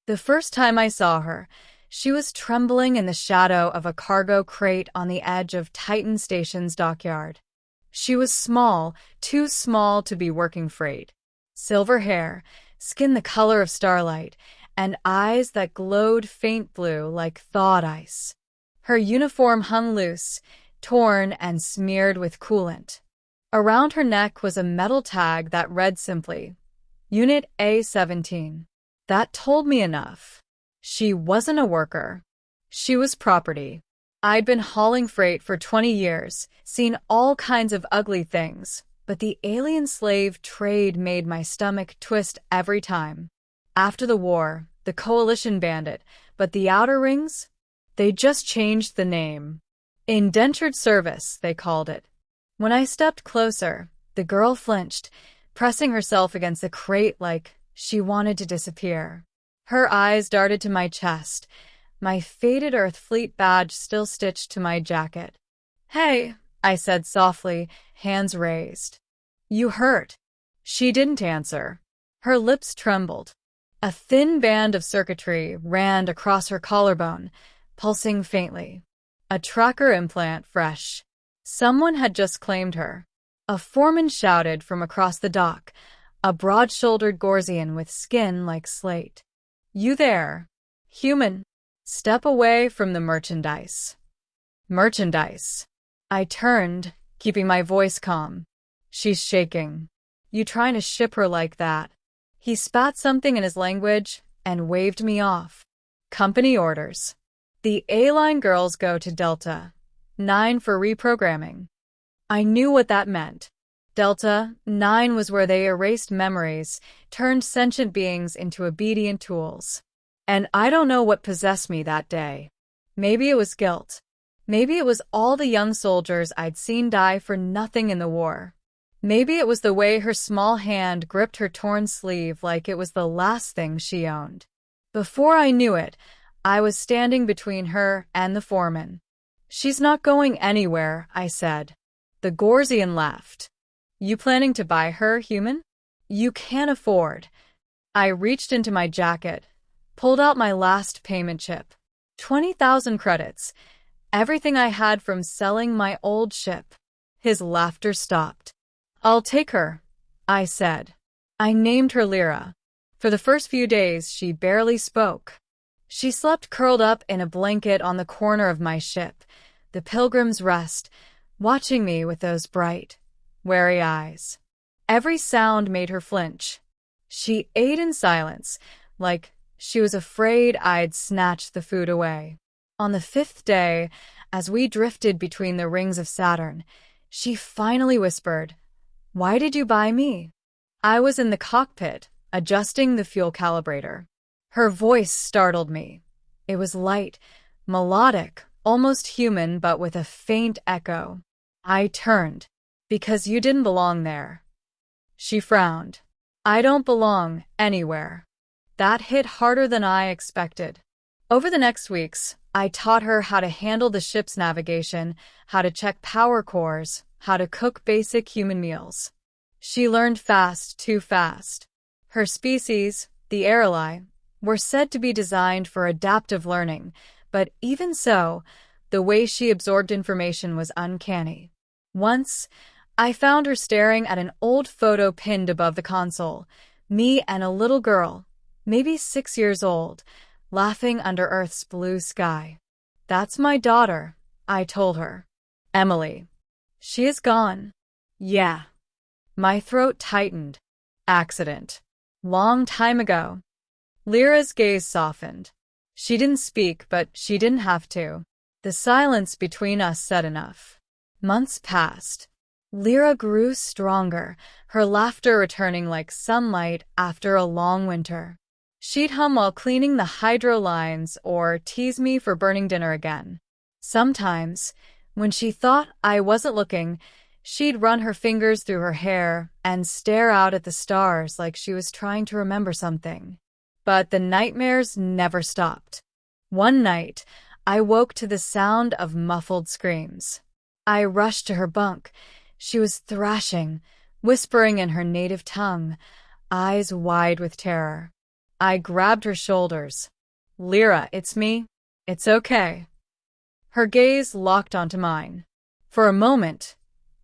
The first time I saw her, she was trembling in the shadow of a cargo crate on the edge of Titan Station's dockyard. She was small, too small to be working freight. Silver hair, skin the color of starlight, and eyes that glowed faint blue like thawed ice. Her uniform hung loose, torn and smeared with coolant. Around her neck was a metal tag that read simply, Unit A-17. That told me enough. She wasn't a worker. She was property. I'd been hauling freight for 20 years, seen all kinds of ugly things, but the alien slave trade made my stomach twist every time. After the war, the coalition banned it, but the outer rings? They just changed the name. Indentured service, they called it. When I stepped closer, the girl flinched, pressing herself against the crate like she wanted to disappear. Her eyes darted to my chest, my faded Earth Fleet badge still stitched to my jacket. "Hey," I said softly, hands raised. "You hurt?" She didn't answer. Her lips trembled. A thin band of circuitry ran across her collarbone, pulsing faintly. A tracker implant fresh. Someone had just claimed her. A foreman shouted from across the dock, a broad-shouldered Gorzian with skin like slate. "You there, human? Step away from the merchandise." Merchandise. I turned, keeping my voice calm. "She's shaking. You trying to ship her like that?" He spat something in his language and waved me off. "Company orders. The A-line girls go to Delta 9 for reprogramming." I knew what that meant. Delta 9 was where they erased memories, turned sentient beings into obedient tools. And I don't know what possessed me that day. Maybe it was guilt. Maybe it was all the young soldiers I'd seen die for nothing in the war. Maybe it was the way her small hand gripped her torn sleeve like it was the last thing she owned. Before I knew it, I was standing between her and the foreman. "She's not going anywhere," I said. The Gorzian laughed. "You planning to buy her, human? You can't afford." I reached into my jacket, pulled out my last payment chip. 20,000 credits. Everything I had from selling my old ship. His laughter stopped. "I'll take her," I said. I named her Lyra. For the first few days, she barely spoke. She slept curled up in a blanket on the corner of my ship, the Pilgrim's Rest, watching me with those bright, wary eyes. Every sound made her flinch. She ate in silence, like she was afraid I'd snatch the food away. On the 5th day, as we drifted between the rings of Saturn, she finally whispered, "Why did you buy me?" I was in the cockpit, adjusting the fuel calibrator. Her voice startled me. It was light, melodic, almost human, but with a faint echo. I turned. "Because you didn't belong there." She frowned. "I don't belong anywhere." That hit harder than I expected. Over the next weeks, I taught her how to handle the ship's navigation, how to check power cores, how to cook basic human meals. She learned fast, too fast. Her species, the Arali, were said to be designed for adaptive learning, but even so, the way she absorbed information was uncanny. Once, I found her staring at an old photo pinned above the console, me and a little girl, maybe 6 years old, laughing under Earth's blue sky. "That's my daughter," I told her. "Emily. She is gone." "Yeah." My throat tightened. "Accident. Long time ago." Lyra's gaze softened. She didn't speak, but she didn't have to. The silence between us said enough. Months passed. Lyra grew stronger, her laughter returning like sunlight after a long winter. She'd hum while cleaning the hydro lines or tease me for burning dinner again. Sometimes, when she thought I wasn't looking, she'd run her fingers through her hair and stare out at the stars like she was trying to remember something. But the nightmares never stopped. One night, I woke to the sound of muffled screams. I rushed to her bunk. She was thrashing, whispering in her native tongue, eyes wide with terror. I grabbed her shoulders. Lyra, it's me. It's okay. Her gaze locked onto mine. For a moment,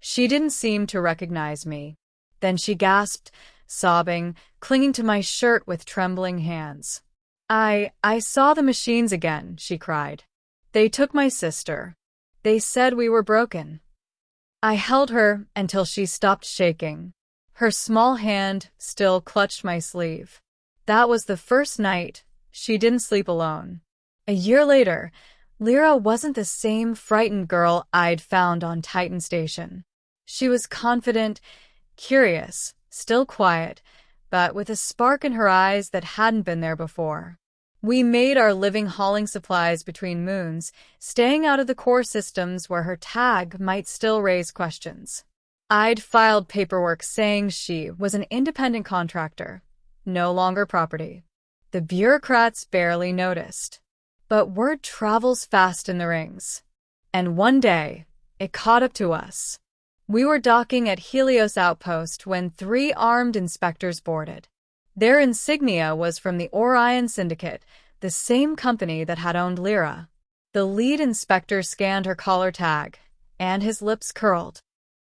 she didn't seem to recognize me. Then she gasped, sobbing, clinging to my shirt with trembling hands. I saw the machines again, she cried. They took my sister. They said we were broken. I held her until she stopped shaking. Her small hand still clutched my sleeve. That was the first night she didn't sleep alone. A year later, Lyra wasn't the same frightened girl I'd found on Titan Station. She was confident, curious, still quiet, but with a spark in her eyes that hadn't been there before. We made our living hauling supplies between moons, staying out of the core systems where her tag might still raise questions. I'd filed paperwork saying she was an independent contractor, no longer property. The bureaucrats barely noticed. But word travels fast in the rings. And one day, it caught up to us. We were docking at Helios Outpost when 3 armed inspectors boarded. Their insignia was from the Orion Syndicate, the same company that had owned Lyra. The lead inspector scanned her collar tag, and his lips curled.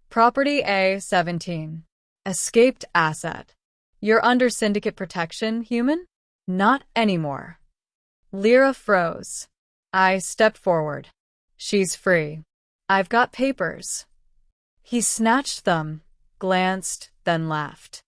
Property A-17. Escaped asset. You're under syndicate protection, human? Not anymore. Lyra froze. I stepped forward. She's free. I've got papers. He snatched them, glanced, then laughed.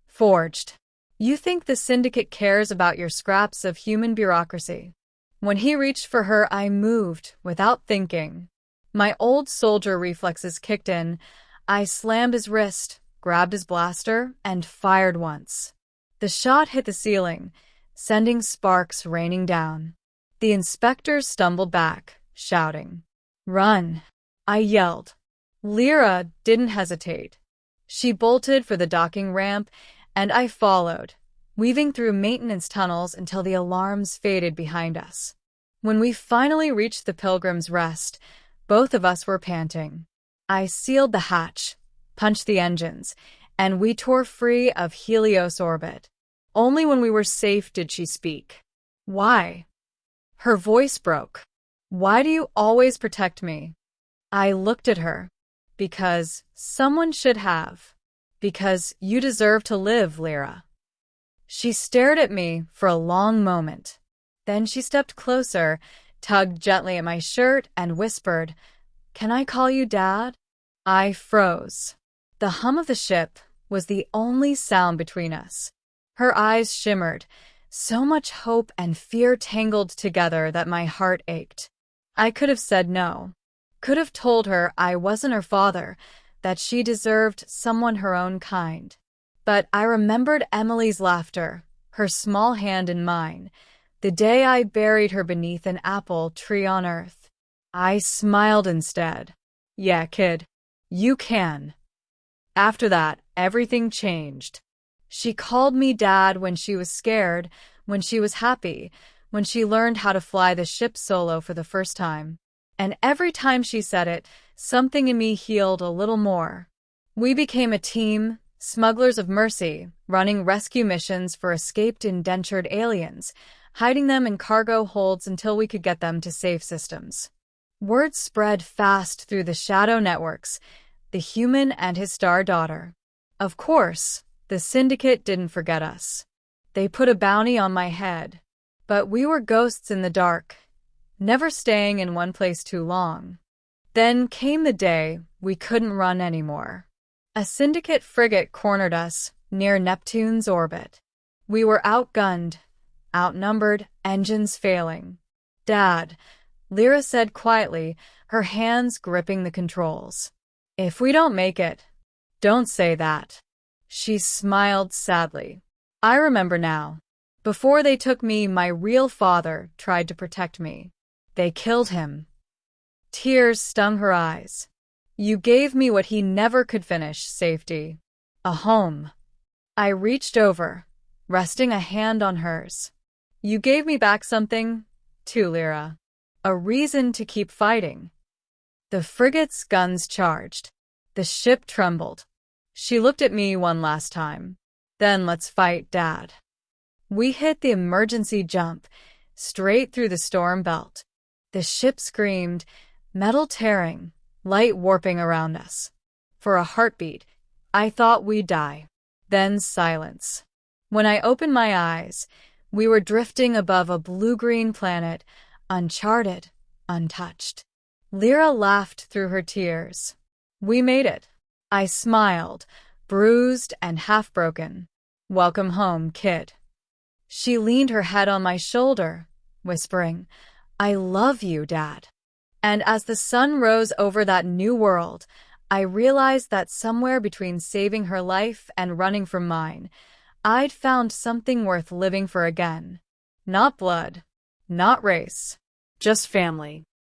Forged. You think the syndicate cares about your scraps of human bureaucracy? When he reached for her, I moved, without thinking. My old soldier reflexes kicked in. I slammed his wrist, grabbed his blaster, and fired once. The shot hit the ceiling, sending sparks raining down. The inspector stumbled back, shouting. Run! I yelled. Lyra didn't hesitate. She bolted for the docking ramp, and I followed, weaving through maintenance tunnels until the alarms faded behind us. When we finally reached the Pilgrim's Rest, both of us were panting. I sealed the hatch, punched the engines, and we tore free of Helios orbit. Only when we were safe did she speak. Why? Her voice broke. Why do you always protect me? I looked at her. Because someone should have. Because you deserve to live, Lyra. She stared at me for a long moment. Then she stepped closer, tugged gently at my shirt, and whispered, Can I call you Dad? I froze. The hum of the ship was the only sound between us. Her eyes shimmered, so much hope and fear tangled together that my heart ached. I could have said no. Could have told her I wasn't her father, that she deserved someone her own kind. But I remembered Emily's laughter, her small hand in mine, the day I buried her beneath an apple tree on Earth. I smiled instead. Yeah, kid, you can. After that, everything changed. She called me Dad when she was scared, when she was happy, when she learned how to fly the ship solo for the first time. And every time she said it, something in me healed a little more. We became a team, smugglers of mercy, running rescue missions for escaped indentured aliens, hiding them in cargo holds until we could get them to safe systems. Word spread fast through the shadow networks, the human and his star daughter. Of course, the syndicate didn't forget us. They put a bounty on my head. But we were ghosts in the dark, never staying in one place too long. Then came the day we couldn't run anymore. A syndicate frigate cornered us near Neptune's orbit. We were outgunned, outnumbered, engines failing. Dad, Lyra said quietly, her hands gripping the controls. If we don't make it, don't say that. She smiled sadly. I remember now. Before they took me, my real father tried to protect me. They killed him. Tears stung her eyes. You gave me what he never could finish, safety. A home. I reached over, resting a hand on hers. You gave me back something, too, Lyra. A reason to keep fighting. The frigate's guns charged. The ship trembled. She looked at me one last time. Then let's fight, Dad. We hit the emergency jump, straight through the storm belt. The ship screamed, metal tearing, light warping around us. For a heartbeat, I thought we'd die. Then silence. When I opened my eyes, we were drifting above a blue-green planet, uncharted, untouched. Lyra laughed through her tears. We made it. I smiled, bruised and half-broken. Welcome home, kid. She leaned her head on my shoulder, whispering, I love you, Dad. And as the sun rose over that new world, I realized that somewhere between saving her life and running from mine, I'd found something worth living for again. Not blood, not race, just family.